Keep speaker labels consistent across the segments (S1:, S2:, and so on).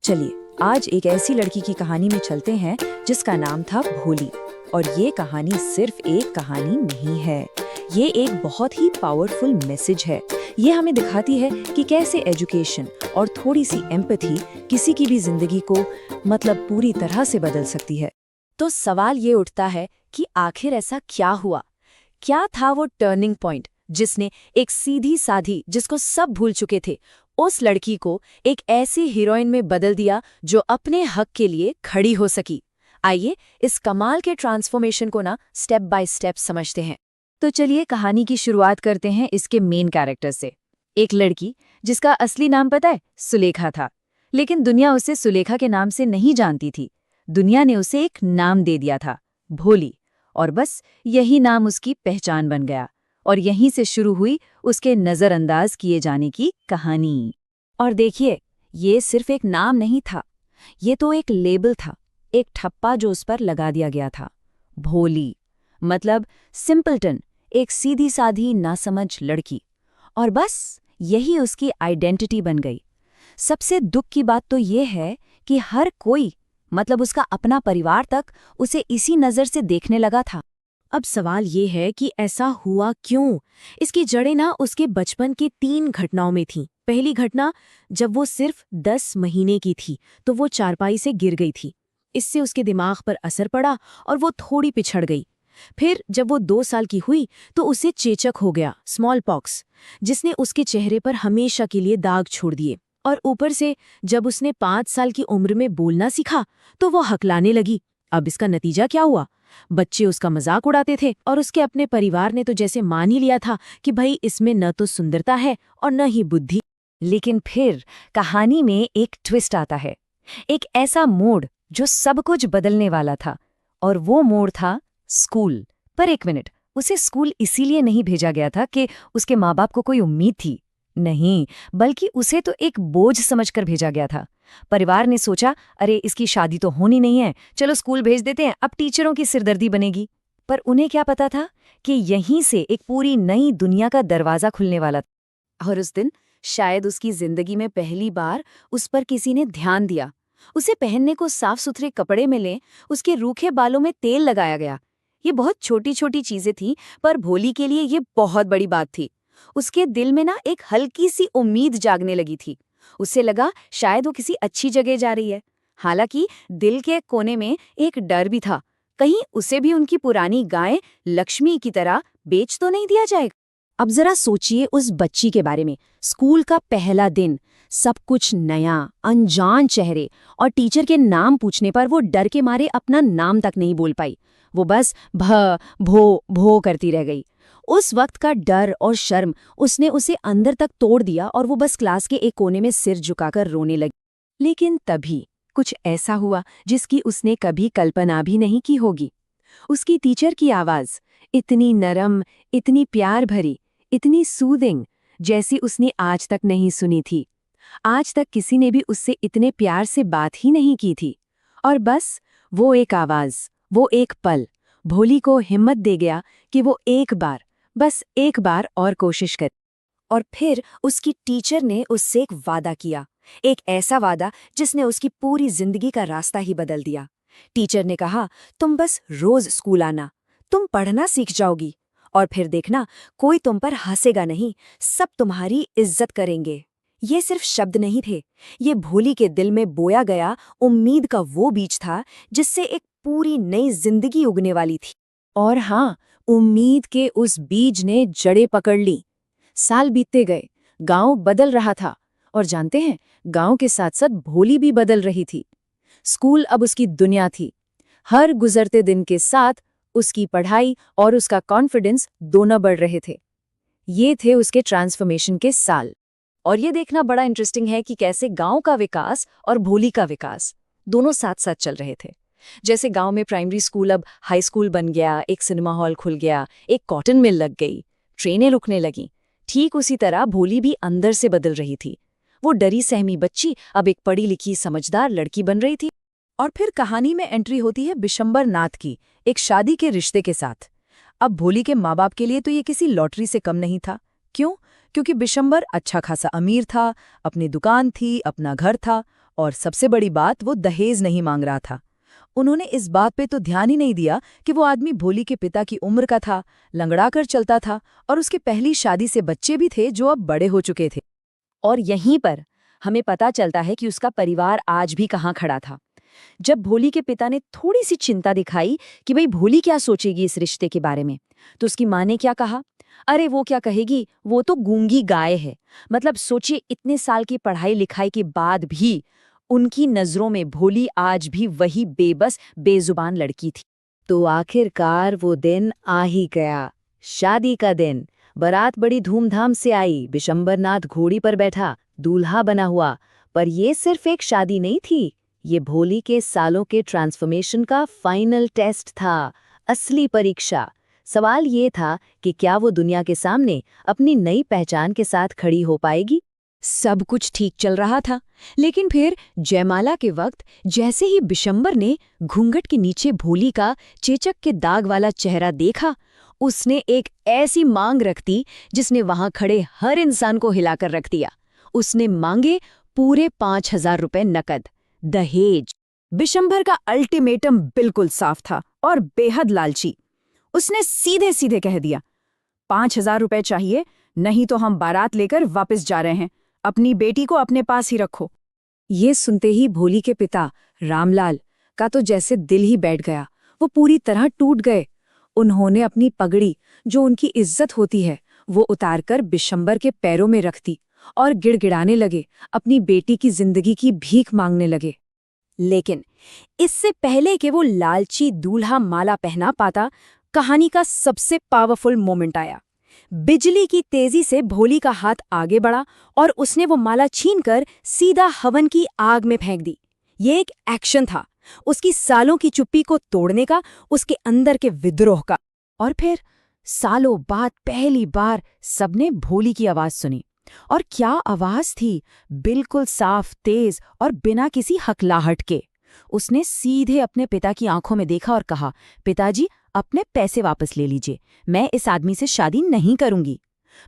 S1: चलिए आज एक ऐसी लड़की की कहानी में चलते हैं जिसका नाम था भोली। और ये कहानी सिर्फ एक कहानी नहीं है, ये एक बहुत ही पावरफुल मैसेज है। ये हमें दिखाती है कि कैसे एजुकेशन और थोड़ी सी एम्पैथी किसी की भी जिंदगी को पूरी तरह से बदल सकती है। तो सवाल ये उठता है कि आखिर ऐसा क्या हुआ? क्या था वो टर्निंग पॉइंट जिसने एक सीधी साधी, जिसको सब भूल चुके थे, उस लड़की को एक ऐसी हीरोइन में बदल दिया जो अपने हक के लिए खड़ी हो सकी? आइए इस कमाल के ट्रांसफॉर्मेशन को स्टेप बाय स्टेप समझते हैं। तो चलिए कहानी की शुरुआत करते हैं इसके मेन कैरेक्टर से। एक लड़की जिसका असली नाम पता है? सुलेखा था। लेकिन दुनिया उसे सुलेखा के नाम से नहीं जानती थी। दुनिया ने उसे एक नाम दे दिया था, भोली। और बस यही नाम उसकी पहचान बन गया। और यहीं से शुरू हुई उसके नज़रअंदाज किए जाने की कहानी। और देखिए, ये सिर्फ एक नाम नहीं था, ये तो एक लेबल था, एक ठप्पा जो उस पर लगा दिया गया था। भोली मतलब सिंपलटन, एक सीधी साधी नासमझ लड़की। और बस यही उसकी आइडेंटिटी बन गई। सबसे दुख की बात तो ये है कि हर कोई, उसका अपना परिवार तक, उसे इसी नज़र से देखने लगा था। अब सवाल ये है कि ऐसा हुआ क्यों? इसकी जड़ें उसके बचपन की 3 घटनाओं में थीं। पहली घटना, जब वो सिर्फ 10 महीने की थी तो वो चारपाई से गिर गई थी। इससे उसके दिमाग पर असर पड़ा और वो थोड़ी पिछड़ गई। फिर जब वो 2 साल की हुई तो उसे चेचक हो गया, स्मॉल पॉक्स, जिसने उसके चेहरे पर हमेशा के लिए दाग छोड़ दिए। और ऊपर से जब उसने 5 साल की उम्र में बोलना सीखा तो वो हकलाने लगी। अब इसका नतीजा क्या हुआ? बच्चे उसका मजाक उड़ाते थे और उसके अपने परिवार ने तो जैसे मान ही लिया था कि भाई इसमें न तो सुंदरता है और न ही बुद्धि। लेकिन फिर कहानी में एक ट्विस्ट आता है, एक ऐसा मोड़ जो सब कुछ बदलने वाला था। और वो मोड़ था स्कूल। पर एक मिनट, उसे स्कूल इसीलिए नहीं भेजा गया था कि उसके माँ बाप को कोई उम्मीद थी। नहीं, बल्कि उसे तो एक बोझ समझकर भेजा गया था। परिवार ने सोचा, अरे इसकी शादी तो होनी नहीं है, चलो स्कूल भेज देते हैं, अब टीचरों की सिरदर्दी बनेगी। पर उन्हें क्या पता था कि यहीं से एक पूरी नई दुनिया का दरवाजा खुलने वाला था। और उस दिन शायद उसकी जिंदगी में पहली बार उस पर किसी ने ध्यान दिया। उसे पहनने को साफ सुथरे कपड़े मिले, उसके रूखे बालों में तेल लगाया गया। ये बहुत छोटी छोटी चीजें थीं, पर भोली के लिए ये बहुत बड़ी बात थी। उसके दिल में एक हल्की सी उम्मीद जागने लगी थी। उसे लगा शायद वो किसी अच्छी जगह जा रही है। हालांकि दिल के कोने में एक डर भी था, कहीं उसे भी उनकी पुरानी गाय लक्ष्मी की तरह बेच तो नहीं दिया जाएगा। अब जरा सोचिए उस बच्ची के बारे में। स्कूल का पहला दिन, सब कुछ नया, अनजान चेहरे, और टीचर के नाम पूछने पर वो डर के मारे अपना नाम तक नहीं बोल पाई। वो बस भ भो भो करती रह गई। उस वक्त का डर और शर्म उसने उसे अंदर तक तोड़ दिया और वो बस क्लास के एक कोने में सिर झुकाकर रोने लगी। लेकिन तभी कुछ ऐसा हुआ जिसकी उसने कभी कल्पना भी नहीं की होगी। उसकी टीचर की आवाज, इतनी नरम, इतनी प्यार भरी, इतनी सूदिंग, जैसी उसने आज तक नहीं सुनी थी। आज तक किसी ने भी उससे इतने प्यार से बात ही नहीं की थी। और बस वो एक आवाज, वो एक पल भोली को हिम्मत दे गया कि वो एक बार, बस एक बार और कोशिश कर। और फिर उसकी टीचर ने उससे एक वादा किया, एक ऐसा वादा जिसने उसकी पूरी जिंदगी का रास्ता ही बदल दिया। टीचर ने कहा, तुम बस रोज स्कूल आना, तुम पढ़ना सीख जाओगी, और फिर देखना कोई तुम पर हंसेगा नहीं, सब तुम्हारी इज्जत करेंगे। ये सिर्फ शब्द नहीं थे, ये भोली के दिल में बोया गया उम्मीद का वो बीज था जिससे एक पूरी नई जिंदगी उगने वाली थी। और हाँ, उम्मीद के उस बीज ने जड़ें पकड़ ली। साल बीतते गए, गांव बदल रहा था, और जानते हैं, गांव के साथ साथ भोली भी बदल रही थी। स्कूल अब उसकी दुनिया थी। हर गुजरते दिन के साथ उसकी पढ़ाई और उसका कॉन्फिडेंस दोनों बढ़ रहे थे। ये थे उसके ट्रांसफॉर्मेशन के साल। और ये देखना बड़ा इंटरेस्टिंग है कि कैसे गांव का विकास और भोली का विकास दोनों साथ साथ चल रहे थे। जैसे गांव में प्राइमरी स्कूल अब हाई स्कूल बन गया, एक सिनेमा हॉल खुल गया, एक कॉटन मिल लग गई, ट्रेनें रुकने लगीं, ठीक उसी तरह भोली भी अंदर से बदल रही थी। वो डरी सहमी बच्ची अब एक पढ़ी लिखी समझदार लड़की बन रही थी। और फिर कहानी में एंट्री होती है बिशंबर नाथ की, एक शादी के रिश्ते के साथ। अब भोली के माँ बाप के लिए तो ये किसी लॉटरी से कम नहीं था। क्यों? क्योंकि बिशंबर अच्छा खासा अमीर था, अपनी दुकान थी, अपना घर था, और सबसे बड़ी बात, वो दहेज नहीं मांग रहा था। उन्होंने इस बात पे तो ध्यान ही नहीं दिया कि वो आदमी भोली के पिता की उम्र का था, लंगड़ा कर चलता था और उसके पहली शादी से बच्चे भी थे जो अब बड़े हो चुके थे। और यहीं पर हमें पता चलता है कि उसका परिवार आज भी कहाँ खड़ा था। जब भोली के पिता ने थोड़ी सी चिंता दिखाई कि भाई भोली क्या सोचेगी इस रिश्ते के बारे में, तो उसकी माँ ने क्या कहा, अरे वो क्या कहेगी, वो तो गूंगी गाय है। मतलब सोचिए, इतने साल की पढ़ाई लिखाई के बाद भी उनकी नजरों में भोली आज भी वही बेबस बेजुबान लड़की थी। तो आखिरकार वो दिन आ ही गया, शादी का दिन। बारात बड़ी धूमधाम से आई, बिशंबरनाथ घोड़ी पर बैठा, दूल्हा बना हुआ। पर ये सिर्फ एक शादी नहीं थी, ये भोली के सालों के ट्रांसफॉर्मेशन का फाइनल टेस्ट था, असली परीक्षा। सवाल ये था कि क्या वो दुनिया के सामने अपनी नई पहचान के साथ खड़ी हो पाएगी। सब कुछ ठीक चल रहा था, लेकिन फिर जयमाला के वक्त जैसे ही बिशंबर ने घूंघट के नीचे भोली का चेचक के दाग वाला चेहरा देखा, उसने एक ऐसी मांग रख दी जिसने वहां खड़े हर इंसान को हिलाकर रख दिया। उसने मांगे पूरे 5,000 रुपए नकद, दहेज। बिशंबर का अल्टीमेटम बिल्कुल साफ था और बेहद लालची। उसने सीधे सीधे कह दिया, 5,000 रुपए चाहिए, नहीं तो हम बारात लेकर वापस जा रहे हैं। अपनी बेटी को अपने पास ही रखो। ये सुनते ही भोली के पिता रामलाल का तो जैसे दिल ही बैठ गया। वो पूरी तरह टूट गए। उन्होंने अपनी पगड़ी, जो उनकी इज्जत होती है, वो उतारकर बिशंबर के पैरों में रख दी और गिड़गिड़ाने लगे, अपनी बेटी की जिंदगी की भीख मांगने लगे। लेकिन इससे पहले कि वो लालची दूल्हा माला पहना पाता, कहानी का सबसे पावरफुल मोमेंट आया। बिजली की तेजी से भोली का हाथ आगे बढ़ा और उसने वो माला छीनकर सीधा हवन की आग में फेंक दी। ये एक एक्शन था, उसकी सालों की चुप्पी को तोड़ने का, उसके अंदर के विद्रोह का। और फिर सालों बाद पहली बार सबने भोली की आवाज सुनी। और क्या आवाज थी, बिल्कुल साफ, तेज और बिना किसी हकलाहट के। उसने सीधे अपने पिता की आंखों में देखा और कहा, पिताजी, अपने पैसे वापस ले लीजिए, मैं इस आदमी से शादी नहीं करूंगी।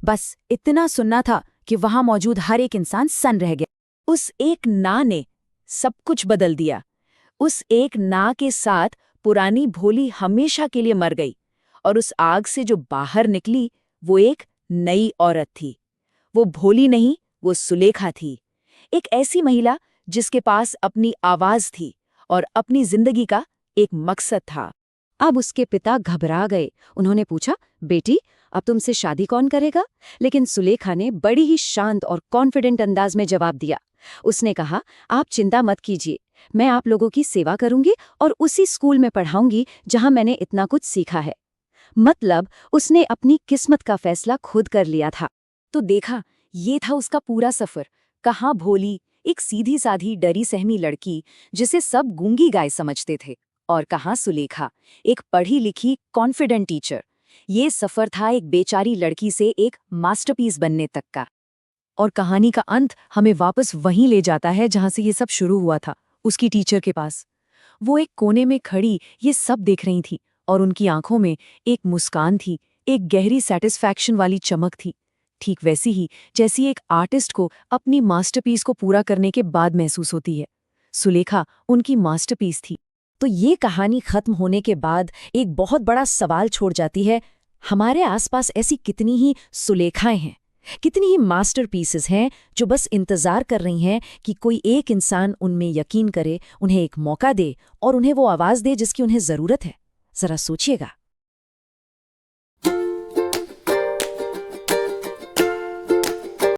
S1: बस इतना सुनना था कि वहां मौजूद हर एक इंसान सन्न रह गया। उस एक ना ने सब कुछ बदल दिया। उस एक ना के साथ पुरानी भोली हमेशा के लिए मर गई और उस आग से जो बाहर निकली वो एक नई औरत थी। वो भोली नहीं, वो सुलेखा थी, एक ऐसी महिला जिसके पास अपनी आवाज थी और अपनी जिंदगी का एक मकसद था। अब उसके पिता घबरा गए। उन्होंने पूछा, बेटी, अब तुमसे शादी कौन करेगा? लेकिन सुलेखा ने बड़ी ही शांत और कॉन्फिडेंट अंदाज में जवाब दिया। उसने कहा, आप चिंता मत कीजिए, मैं आप लोगों की सेवा करूंगी और उसी स्कूल में पढ़ाऊंगी जहां मैंने इतना कुछ सीखा है। मतलब उसने अपनी किस्मत का फैसला खुद कर लिया था। तो देखा, ये था उसका पूरा सफर। कहाँ भोली, एक सीधी साधी डरी सहमी लड़की जिसे सब गूंगी गाय समझते थे, और कहाँ सुलेखा, एक पढ़ी लिखी कॉन्फिडेंट टीचर। ये सफर था एक बेचारी लड़की से एक मास्टरपीस बनने तक का। और कहानी का अंत हमें वापस वहीं ले जाता है जहां से ये सब शुरू हुआ था, उसकी टीचर के पास। वो एक कोने में खड़ी ये सब देख रही थी और उनकी आंखों में एक मुस्कान थी, एक गहरी सेटिस्फैक्शन वाली चमक थी, ठीक वैसी ही जैसी एक आर्टिस्ट को अपनी मास्टरपीस को पूरा करने के बाद महसूस होती है। सुलेखा उनकी मास्टरपीस थी। तो ये कहानी खत्म होने के बाद एक बहुत बड़ा सवाल छोड़ जाती है, हमारे आसपास ऐसी कितनी ही सुलेखाएं हैं, कितनी ही मास्टरपीसेस हैं जो बस इंतजार कर रही हैं कि कोई एक इंसान उनमें यकीन करे, उन्हें एक मौका दे और उन्हें वो आवाज दे जिसकी उन्हें जरूरत है। जरा सोचिएगा।